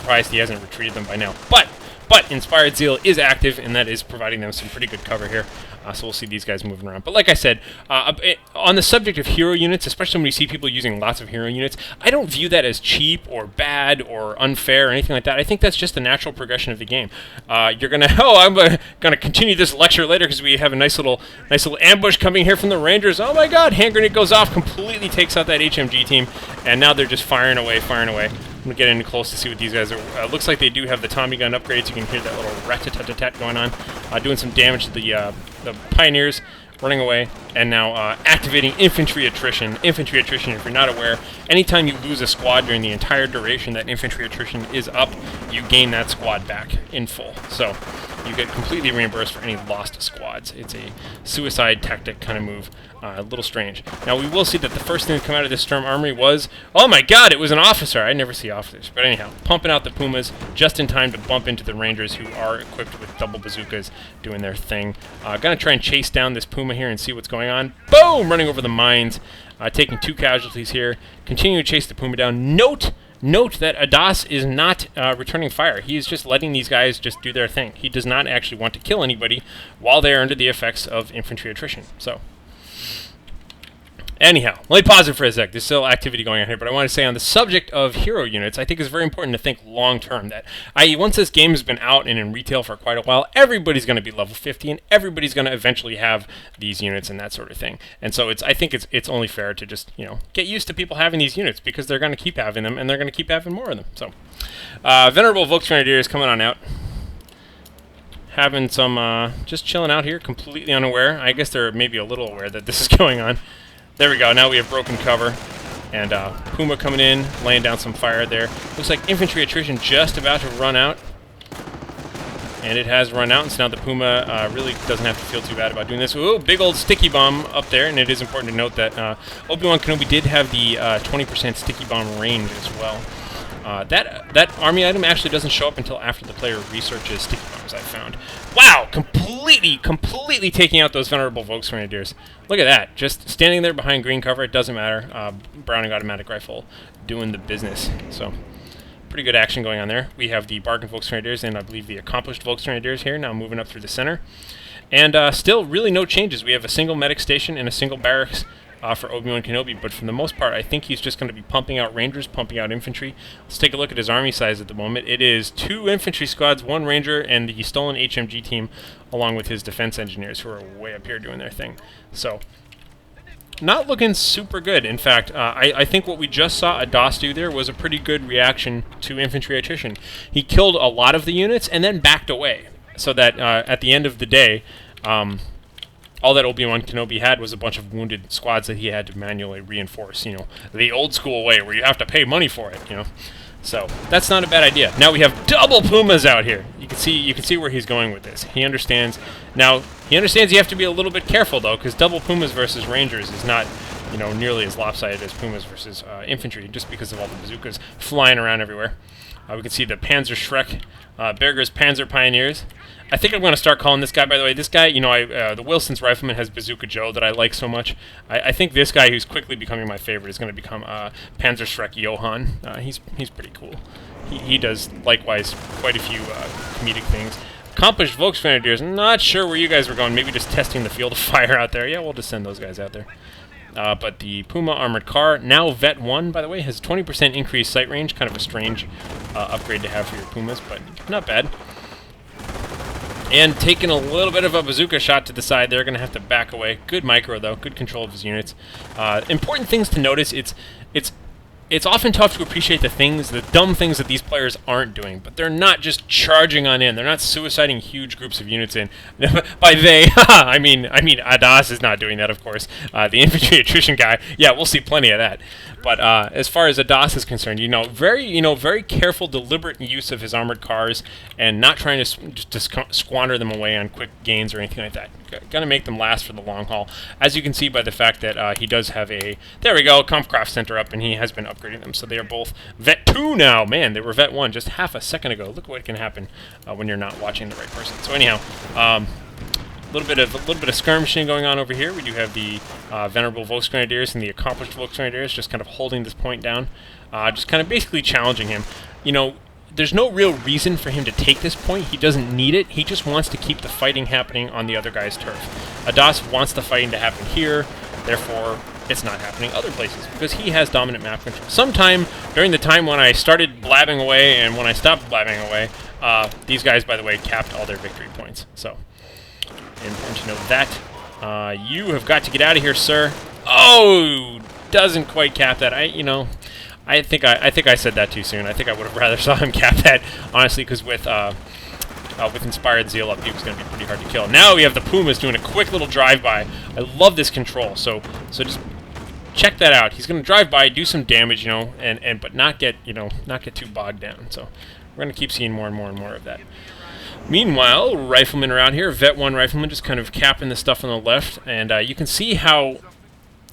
surprised he hasn't retreated them by now. But Inspired Zeal is active, and that is providing them some pretty good cover here. So we'll see these guys moving around. But like I said, on the subject of hero units, especially when you see people using lots of hero units, I don't view that as cheap or bad or unfair or anything like that. I think that's just the natural progression of the game. You're gonna, I'm gonna continue this lecture later because we have a nice little ambush coming here from the Rangers. Oh my God! Hand grenade goes off, completely takes out that HMG team, and now they're just firing away, firing away. I'm gonna get in close to see what these guys are. Looks like they do have the Tommy gun upgrades. You can hear that little rat-a-tat-tat going on, doing some damage to the Pioneers, running away, and now activating infantry attrition. Infantry attrition, if you're not aware, anytime you lose a squad during the entire duration that infantry attrition is up, you gain that squad back in full. So you get completely reimbursed for any lost squads. It's a suicide tactic kind of move. A little strange. Now we will see that the first thing to come out of this Storm Armory was, oh my God, it was an officer. I never see officers. But anyhow, pumping out the Pumas just in time to bump into the Rangers, who are equipped with double bazookas doing their thing. Gonna try and chase down this Puma here and see what's going on. Boom! Running over the mines, taking 2 casualties here. Continue to chase the Puma down. Note that Addas is not returning fire. He is just letting these guys just do their thing. He does not actually want to kill anybody while they are under the effects of infantry attrition. So anyhow, let me pause it for a sec. There's still activity going on here, but I want to say on the subject of hero units, I think it's very important to think long-term. That, i.e., once this game has been out and in retail for quite a while, everybody's going to be level 50, and everybody's going to eventually have these units and that sort of thing. And so I think it's only fair to just, get used to people having these units, because they're going to keep having them, and they're going to keep having more of them. So, Venerable Volksgrenadier is coming on out. Having some, just chilling out here, completely unaware. I guess they're maybe a little aware that this is going on. There we go, now we have broken cover, and Puma coming in, laying down some fire there. Looks like infantry attrition just about to run out, and it has run out, and so now the Puma really doesn't have to feel too bad about doing this. Ooh, big old sticky bomb up there, and it is important to note that ObiwanKenobi did have the 20% sticky bomb range as well. That army item actually doesn't show up until after the player researches sticky bombs, I found. Wow, completely taking out those Venerable Volksgrenadiers. Look at that, just standing there behind green cover, it doesn't matter. Browning automatic rifle doing the business. So, pretty good action going on there. We have the Bargain Volksgrenadiers and I believe the Accomplished Volksgrenadiers here, now moving up through the center. And still really no changes. We have a single medic station and a single barracks for ObiwanKenobi, but for the most part, I think he's just going to be pumping out Rangers, pumping out infantry. Let's take a look at his army size at the moment. It is 2 infantry squads, 1 Ranger, and the stolen HMG team, along with his defense engineers, who are way up here doing their thing. So, not looking super good. In fact, I think what we just saw Addas do there was a pretty good reaction to infantry attrition. He killed a lot of the units and then backed away, so that at the end of the day, all that ObiwanKenobi had was a bunch of wounded squads that he had to manually reinforce, the old school way where you have to pay money for it, So that's not a bad idea. Now we have double Pumas out here. You can see where he's going with this. He understands. Now he understands you have to be a little bit careful though, because double Pumas versus Rangers is not, nearly as lopsided as Pumas versus infantry, just because of all the bazookas flying around everywhere. We can see the Panzer Shrek, Berger's Panzer Pioneers. I think I'm going to start calling this guy, by the way, this guy, the Wilson's Rifleman has Bazooka Joe that I like so much. I think this guy, who's quickly becoming my favorite, is going to become Panzer Shrek Johann. He's pretty cool. He does, likewise, quite a few comedic things. Accomplished Volksgrenadiers, not sure where you guys were going, maybe just testing the field of fire out there. Yeah, we'll just send those guys out there. But the Puma Armored Car, now Vet 1, by the way, has 20% increased sight range. Kind of a strange upgrade to have for your Pumas, but not bad. And taking a little bit of a bazooka shot to the side, they're going to have to back away. Good micro, though. Good control of his units. Important things to notice, it's often tough to appreciate the dumb things that these players aren't doing, but they're not just charging on in. They're not suiciding huge groups of units in. By they, I mean Addas is not doing that, of course. The infantry attrition guy, yeah, we'll see plenty of that. But as far as Addas is concerned, very careful, deliberate use of his armored cars, and not trying to squander them away on quick gains or anything like that. Gonna make them last for the long haul, as you can see by the fact that he does have a, there we go, Kampfkraft Center up, and he has been upgrading them, so they are both Vet 2 now. Man, they were Vet 1 just half a second ago. Look what can happen when you're not watching the right person. So anyhow, a little bit of skirmishing going on over here. We do have the Venerable Volksgrenadiers and the Accomplished Volksgrenadiers just kind of holding this point down, just kind of basically challenging him. there's no real reason for him to take this point. He doesn't need it. He just wants to keep the fighting happening on the other guy's turf. Addas wants the fighting to happen here, therefore it's not happening other places because he has dominant map control. Sometime during the time when I started blabbing away and when I stopped blabbing away, these guys, by the way, capped all their victory points. So, important to know that. You have got to get out of here, sir. Oh, doesn't quite cap that. I think I said that too soon. I think I would have rather saw him cap that, honestly, because with Inspired Zeal up, he was going to be pretty hard to kill. Now we have the Pumas doing a quick little drive-by. I love this control. So just check that out. He's going to drive by, do some damage, but not get too bogged down. So we're going to keep seeing more and more and more of that. Meanwhile, riflemen around here, Vet 1 rifleman just kind of capping the stuff on the left, and you can see how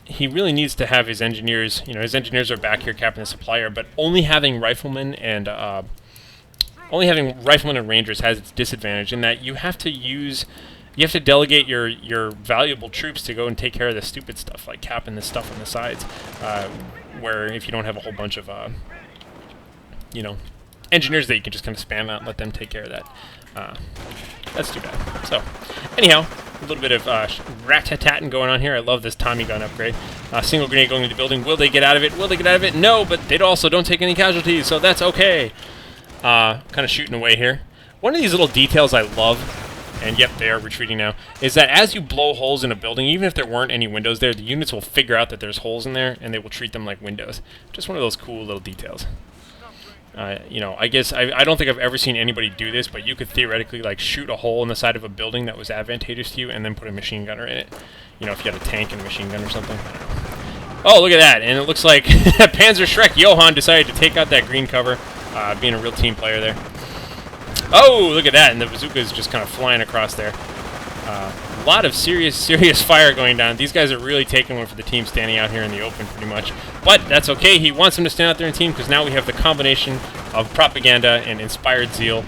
he really needs to have his engineers. His engineers are back here capping the supplier, but only having riflemen and rangers has its disadvantage in that you have to delegate your valuable troops to go and take care of the stupid stuff like capping this stuff on the sides, where if you don't have a whole bunch of engineers that you can just kind of spam out and let them take care of that. That's too bad. So, anyhow, a little bit of rat-tat-tatting going on here. I love this Tommy gun upgrade. Single grenade going into the building. Will they get out of it? Will they get out of it? No, but they also don't take any casualties, so that's okay. Kind of shooting away here. One of these little details I love, and yep, they are retreating now, is that as you blow holes in a building, even if there weren't any windows there, the units will figure out that there's holes in there, and they will treat them like windows. Just one of those cool little details. I guess I don't think I've ever seen anybody do this, but you could theoretically like shoot a hole in the side of a building that was advantageous to you, and then put a machine gunner in it. If you had a tank and a machine gun or something. Oh, look at that! And it looks like Panzer Shrek Johann decided to take out that green cover, being a real team player there. Oh, look at that! And the bazooka is just kind of flying across there. A lot of serious fire going down. These guys are really taking one for the team standing out here in the open pretty much. But that's okay. He wants them to stand out there in team because now we have the combination of propaganda and inspired zeal.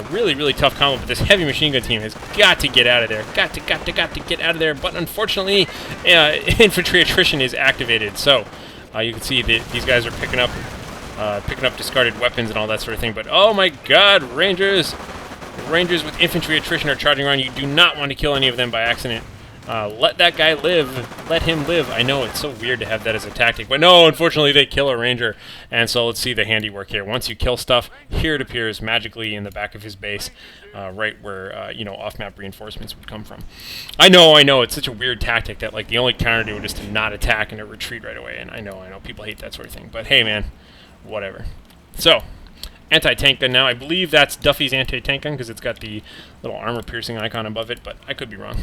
Really tough combo, but this heavy machine gun team has got to get out of there. Got to get out of there. But unfortunately, infantry attrition is activated. So you can see that these guys are picking up discarded weapons and all that sort of thing. But oh my God, Rangers with infantry attrition are charging around. You do not want to kill any of them by accident. Let that guy live. Let him live. I know, it's so weird to have that as a tactic, but no, unfortunately they kill a ranger. And so let's see the handiwork here. Once you kill stuff, here it appears magically in the back of his base, right where, off-map reinforcements would come from. I know, it's such a weird tactic that, like, the only counter to it is to not attack and to retreat right away. And I know, people hate that sort of thing. But hey, man, whatever. So, anti-tank gun now. I believe that's Duffy's anti-tank gun because it's got the little armor-piercing icon above it, but I could be wrong.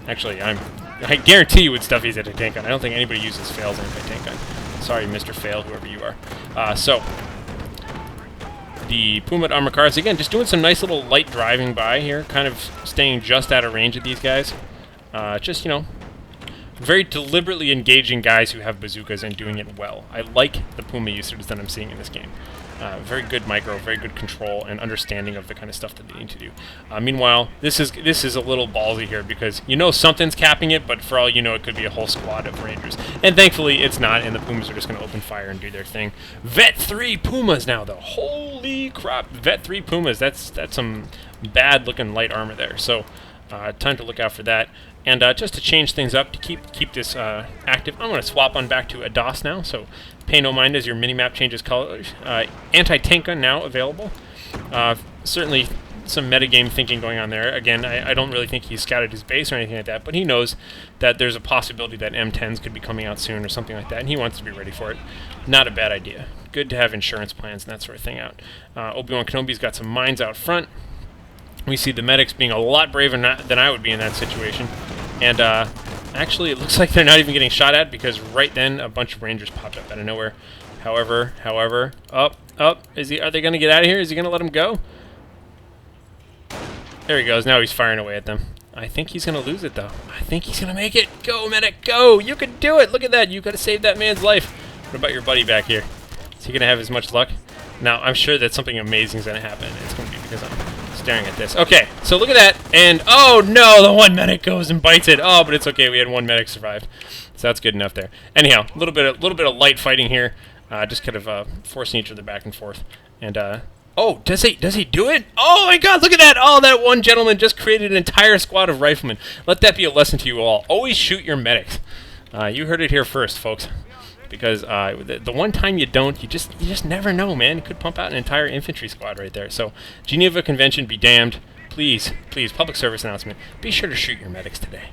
Actually, I guarantee you it's Duffy's anti-tank gun. I don't think anybody uses Fail's anti-tank gun. Sorry, Mr. Fail, whoever you are. So, the Puma armor cars, again, just doing some nice little light driving by here, kind of staying just out of range of these guys. Very deliberately engaging guys who have bazookas and doing it well. I like the Puma usage that I'm seeing in this game. Very good micro, very good control, and understanding of the kind of stuff that they need to do. Meanwhile, this is a little ballsy here because something's capping it, but for all you know, it could be a whole squad of Rangers. And thankfully, it's not, and the Pumas are just going to open fire and do their thing. Vet 3 Pumas now, though. Holy crap, Vet 3 Pumas. That's some bad-looking light armor there. So, time to look out for that. And just to change things up, to keep this active, I'm going to swap on back to Addas now, so pay no mind as your minimap changes colors. Anti-tank gun now available. Certainly some metagame thinking going on there. Again, I don't really think he's scouted his base or anything like that, but he knows that there's a possibility that M10s could be coming out soon or something like that, and he wants to be ready for it. Not a bad idea. Good to have insurance plans and that sort of thing out. ObiwanKenobi's got some mines out front. We see the medics being a lot braver than I would be in that situation. And actually, it looks like they're not even getting shot at because right then a bunch of Rangers popped up out of nowhere. However, are they going to get out of here? Is he going to let them go? There he goes. Now he's firing away at them. I think he's going to lose it, though. I think he's going to make it. Go, medic, go! You can do it! Look at that. You got to save that man's life. What about your buddy back here? Is he going to have as much luck? Now, I'm sure that something amazing is going to happen. It's going to be because I'm staring at this. Okay, so look at that, and oh no, the one medic goes and bites it. Oh, but it's okay. We had one medic survive, so that's good enough there. Anyhow, a little bit of light fighting here. just kind of forcing each other back and forth. And oh, does he do it? Oh my God, look at that! Oh, that one gentleman just created an entire squad of riflemen. Let that be a lesson to you all. Always shoot your medics. You heard it here first, folks. Because the one time you don't, you just never know, man. You could pump out an entire infantry squad right there. So, Geneva Convention, be damned. Please, public service announcement. Be sure to shoot your medics today.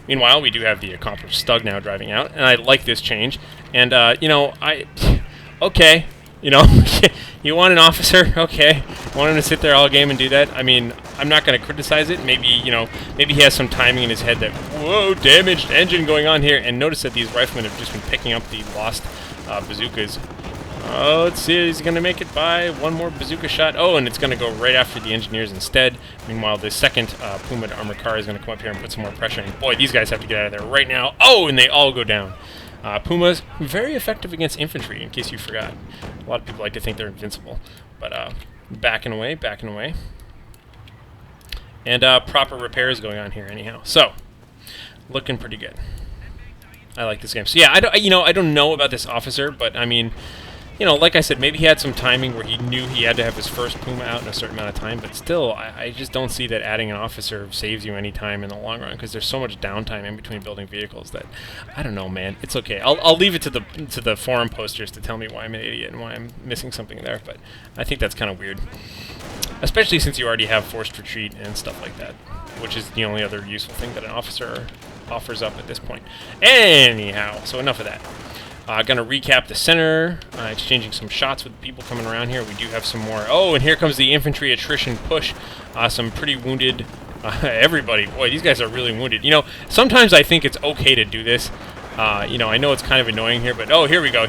Meanwhile, we do have the accomplished Stug now driving out, and I like this change. And, you know, okay. You know, you want an officer, okay. Want him to sit there all game and do that? I mean, I'm not going to criticize it. Maybe, you know, maybe he has some timing in his head that, whoa, damaged engine going on here. And notice that these riflemen have just been picking up the lost bazookas. Oh, let's see, he's going to make it by one more bazooka shot. Oh, and it's going to go right after the engineers instead. Meanwhile, the second Puma armored car is going to come up here and put some more pressure in. Boy, these guys have to get out of there right now. Oh, and they all go down. Puma's very effective against infantry, in case you forgot. A lot of people like to think they're invincible. But backing away. And proper repairs going on here anyhow. So, looking pretty good. I like this game. So yeah, I don't know about this officer, but I mean, you know, like I said, maybe he had some timing where he knew he had to have his first Puma out in a certain amount of time, but still, I just don't see that adding an officer saves you any time in the long run, because there's so much downtime in between building vehicles that, I don't know, man. It's okay. I'll leave it to the forum posters to tell me why I'm an idiot and why I'm missing something there, but I think that's kind of weird. Especially since you already have forced retreat and stuff like that, which is the only other useful thing that an officer offers up at this point. Anyhow, so enough of that. Gonna recap the center, exchanging some shots with people coming around here. We do have some more. Oh, and here comes the infantry attrition push. Some pretty wounded everybody. Boy, these guys are really wounded. You know, sometimes I think it's okay to do this. You know, I know it's kind of annoying here, but oh, here we go.